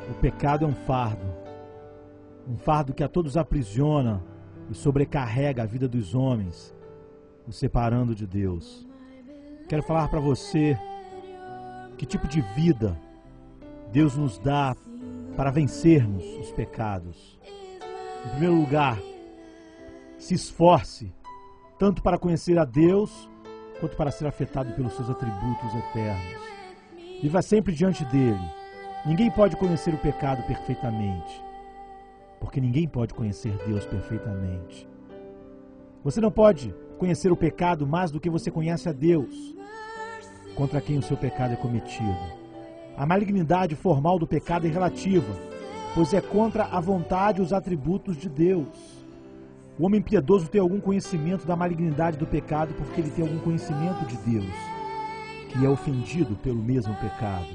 O pecado é um fardo que a todos aprisiona e sobrecarrega a vida dos homens, os separando de Deus. Quero falar para você que tipo de vida Deus nos dá para vencermos os pecados. Em primeiro lugar, se esforce tanto para conhecer a Deus quanto para ser afetado pelos seus atributos eternos. Viva sempre diante dele. Ninguém pode conhecer o pecado perfeitamente, porque ninguém pode conhecer Deus perfeitamente. Você não pode conhecer o pecado mais do que você conhece a Deus, contra quem o seu pecado é cometido. A malignidade formal do pecado é relativa, pois é contra a vontade e os atributos de Deus. O homem piedoso tem algum conhecimento da malignidade do pecado porque ele tem algum conhecimento de Deus, que é ofendido pelo mesmo pecado.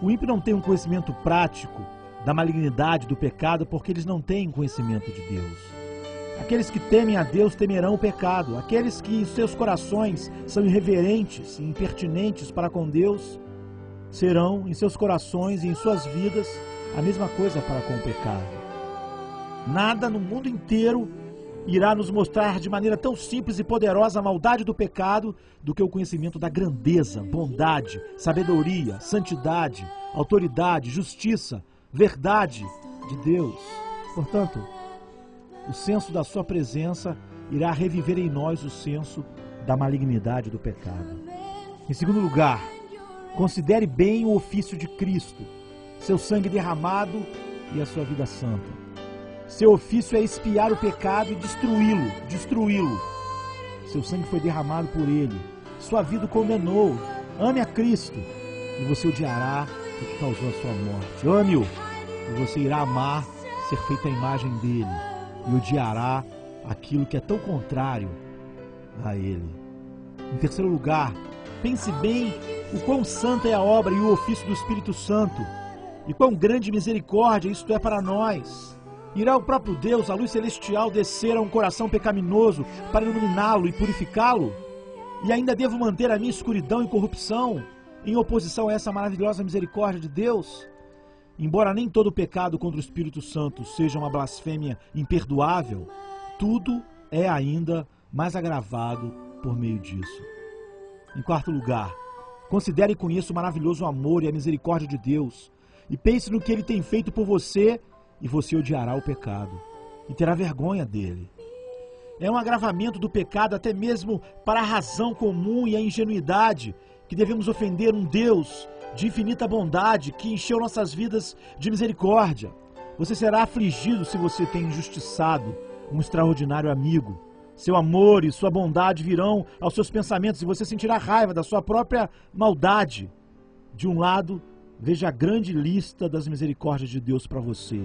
O ímpio não tem um conhecimento prático da malignidade do pecado porque eles não têm conhecimento de Deus. Aqueles que temem a Deus temerão o pecado. Aqueles que em seus corações são irreverentes e impertinentes para com Deus, serão em seus corações e em suas vidas a mesma coisa para com o pecado. Nada no mundo inteiro irá nos mostrar de maneira tão simples e poderosa a maldade do pecado do que o conhecimento da grandeza, bondade, sabedoria, santidade, autoridade, justiça, verdade de Deus. Portanto, o senso da sua presença irá reviver em nós o senso da malignidade do pecado. Em segundo lugar, considere bem o ofício de Cristo, seu sangue derramado e a sua vida santa. Seu ofício é expiar o pecado e destruí-lo. Seu sangue foi derramado por ele. Sua vida o condenou. Ame a Cristo e você odiará o que causou a sua morte. Ame-o e você irá amar ser feito à imagem dele e odiará aquilo que é tão contrário a ele. Em terceiro lugar, pense bem o quão santa é a obra e o ofício do Espírito Santo e quão grande misericórdia isto é para nós. Irá o próprio Deus, a luz celestial, descer a um coração pecaminoso para iluminá-lo e purificá-lo? E ainda devo manter a minha escuridão e corrupção em oposição a essa maravilhosa misericórdia de Deus? Embora nem todo pecado contra o Espírito Santo seja uma blasfêmia imperdoável, tudo é ainda mais agravado por meio disso. Em quarto lugar, considere e conheça o maravilhoso amor e a misericórdia de Deus e pense no que Ele tem feito por você e você odiará o pecado e terá vergonha dele. É um agravamento do pecado até mesmo para a razão comum e a ingenuidade que devemos ofender um Deus de infinita bondade que encheu nossas vidas de misericórdia. Você será afligido se você tem injustiçado um extraordinário amigo. Seu amor e sua bondade virão aos seus pensamentos e você sentirá raiva da sua própria maldade. De um lado, veja a grande lista das misericórdias de Deus para você,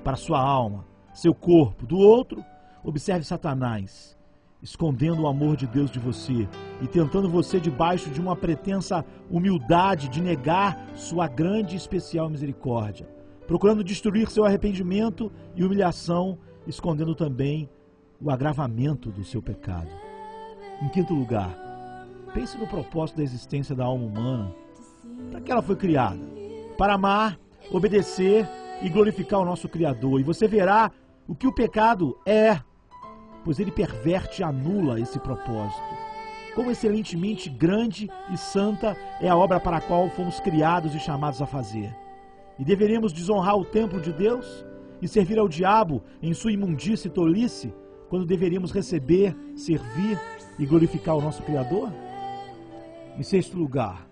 para sua alma, seu corpo. Do outro, observe Satanás, escondendo o amor de Deus de você e tentando você debaixo de uma pretensa humildade de negar sua grande e especial misericórdia, procurando destruir seu arrependimento e humilhação, escondendo também o agravamento do seu pecado. Em quinto lugar, pense no propósito da existência da alma humana. Para que ela foi criada? Para amar, obedecer e glorificar o nosso Criador. E você verá o que o pecado é, pois ele perverte e anula esse propósito. Quão excelentemente grande e santa é a obra para a qual fomos criados e chamados a fazer. E deveremos desonrar o templo de Deus e servir ao diabo em sua imundície e tolice, quando deveríamos receber, servir e glorificar o nosso Criador? Em sexto lugar,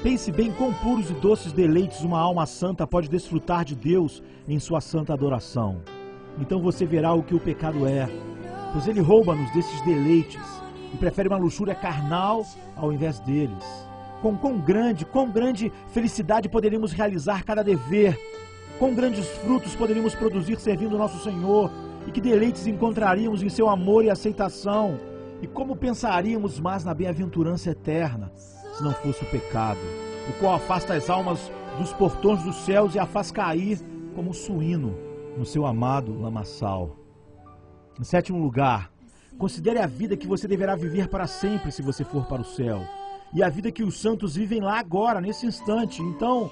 pense bem quão puros e doces deleites uma alma santa pode desfrutar de Deus em sua santa adoração. Então você verá o que o pecado é, pois ele rouba-nos desses deleites e prefere uma luxúria carnal ao invés deles. Com quão grande felicidade poderíamos realizar cada dever, quão grandes frutos poderíamos produzir servindo o nosso Senhor, e que deleites encontraríamos em seu amor e aceitação, e como pensaríamos mais na bem-aventurança eterna, se não fosse o pecado, o qual afasta as almas dos portões dos céus e a faz cair como um suíno no seu amado lamaçal. Em sétimo lugar, considere a vida que você deverá viver para sempre se você for para o céu, e a vida que os santos vivem lá agora, nesse instante. Então,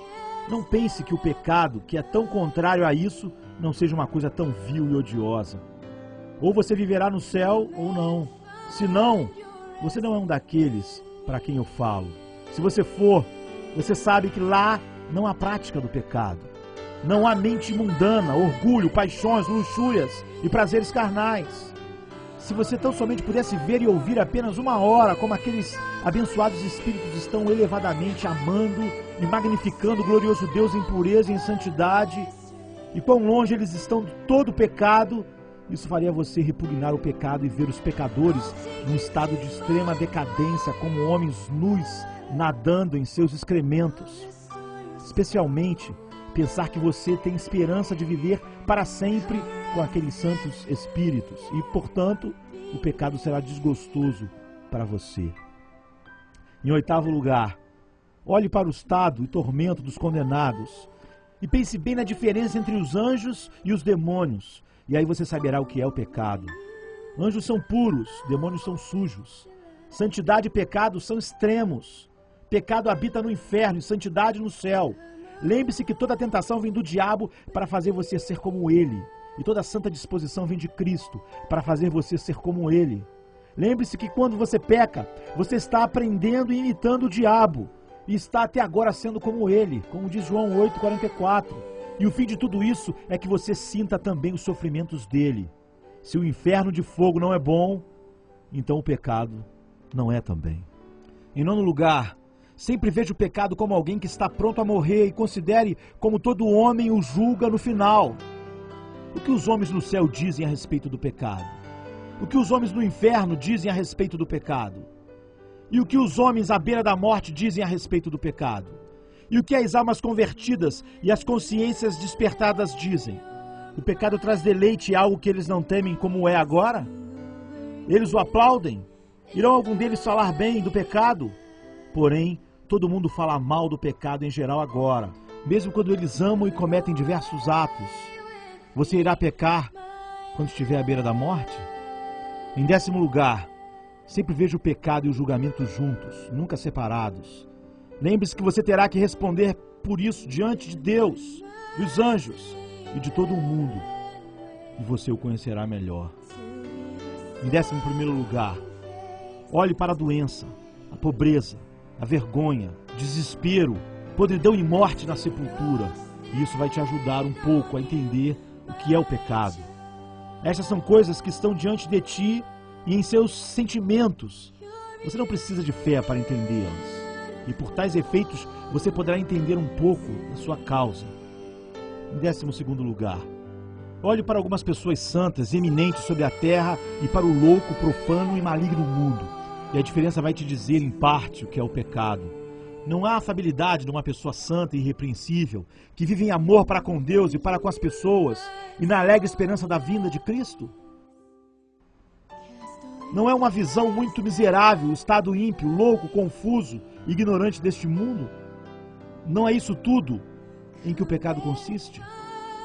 Não pense que o pecado, que é tão contrário a isso, não seja uma coisa tão vil e odiosa. Ou você viverá no céu ou não. Se não, você não é um daqueles para quem eu falo. Se você for, você sabe que lá não há prática do pecado. Não há mente mundana, orgulho, paixões, luxúrias e prazeres carnais. Se você tão somente pudesse ver e ouvir apenas uma hora como aqueles abençoados espíritos estão elevadamente amando e magnificando o glorioso Deus em pureza e em santidade, e quão longe eles estão de todo pecado, isso faria você repugnar o pecado e ver os pecadores num estado de extrema decadência, como homens nus nadando em seus excrementos. Especialmente, pensar que você tem esperança de viver para sempre com aqueles santos espíritos e, portanto, o pecado será desgostoso para você. Em 8º lugar, olhe para o estado e tormento dos condenados e pense bem na diferença entre os anjos e os demônios, e aí você saberá o que é o pecado. Anjos são puros, demônios são sujos. Santidade e pecado são extremos. Pecado habita no inferno e santidade no céu. Lembre-se que toda tentação vem do diabo para fazer você ser como ele. E toda santa disposição vem de Cristo para fazer você ser como ele. Lembre-se que quando você peca, você está aprendendo e imitando o diabo. E está até agora sendo como ele, como diz João 8,44. E o fim de tudo isso é que você sinta também os sofrimentos dele. Se o inferno de fogo não é bom, então o pecado não é também. Em 9º lugar, sempre veja o pecado como alguém que está pronto a morrer e considere como todo homem o julga no final. O que os homens no céu dizem a respeito do pecado? O que os homens no inferno dizem a respeito do pecado? E o que os homens à beira da morte dizem a respeito do pecado? E o que as almas convertidas e as consciências despertadas dizem? O pecado traz deleite e algo que eles não temem como é agora? Eles o aplaudem? Irão algum deles falar bem do pecado? Porém, todo mundo fala mal do pecado em geral agora, mesmo quando eles amam e cometem diversos atos. Você irá pecar quando estiver à beira da morte? Em 10º lugar, sempre veja o pecado e o julgamento juntos, nunca separados. Lembre-se que você terá que responder por isso diante de Deus, dos anjos e de todo o mundo, e você o conhecerá melhor. Em 11º lugar, olhe para a doença, a pobreza, a vergonha, desespero, podridão e morte na sepultura. E isso vai te ajudar um pouco a entender o que é o pecado. Estas são coisas que estão diante de ti e em seus sentimentos. Você não precisa de fé para entendê-las. E por tais efeitos, você poderá entender um pouco da sua causa. Em 12º lugar, olhe para algumas pessoas santas e eminentes sobre a terra e para o louco, profano e maligno mundo. E a diferença vai te dizer, em parte, o que é o pecado. Não há afabilidade numa pessoa santa e irrepreensível, que vive em amor para com Deus e para com as pessoas, e na alegre esperança da vinda de Cristo? Não é uma visão muito miserável o estado ímpio, louco, confuso, ignorante deste mundo? Não é isso tudo em que o pecado consiste?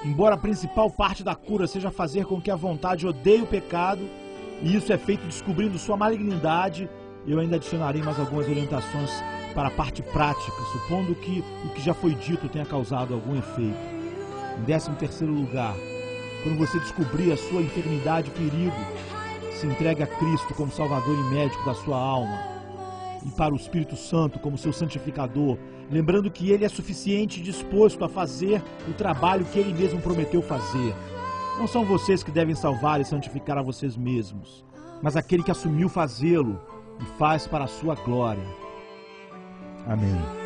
Embora a principal parte da cura seja fazer com que a vontade odeie o pecado, e isso é feito descobrindo sua malignidade, eu ainda adicionarei mais algumas orientações para a parte prática, supondo que o que já foi dito tenha causado algum efeito. Em 13º lugar, quando você descobrir a sua enfermidade e perigo, se entregue a Cristo como Salvador e médico da sua alma, e para o Espírito Santo como seu santificador, lembrando que Ele é suficiente e disposto a fazer o trabalho que Ele mesmo prometeu fazer. Não são vocês que devem salvar e santificar a vocês mesmos, mas aquele que assumiu fazê-lo e faz para a sua glória. Amém.